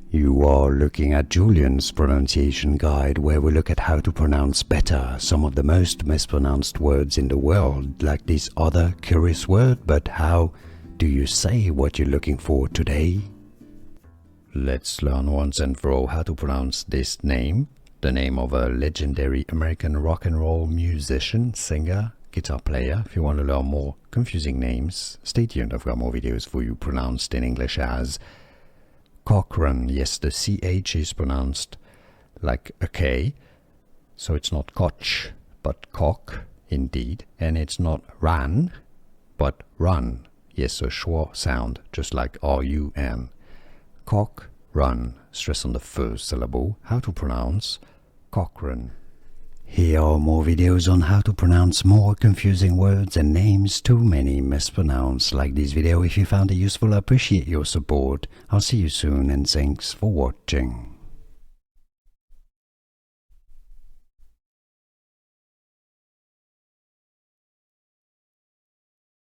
You are looking at Julian's pronunciation guide, where we look at how to pronounce better some of the most mispronounced words in the world, like this other curious word. But how do you say what you're looking for today? Let's learn once and for all how to pronounce this name, the name of a legendary American rock and roll musician, singer, guitar player. If you want to learn more confusing names, stay tuned. I've got more videos for you pronounced in English as Cochran. Yes, the CH is pronounced like a K, so it's not Koch, but Cock, indeed. And it's not ran, but run. Yes, a schwa sound, just like R-U-N. Cochran, stress on the first syllable. How to pronounce Cochran. Here are more videos on how to pronounce more confusing words and names too many mispronounced. Like this video if you found it useful. I appreciate your support. I'll see you soon and thanks for watching.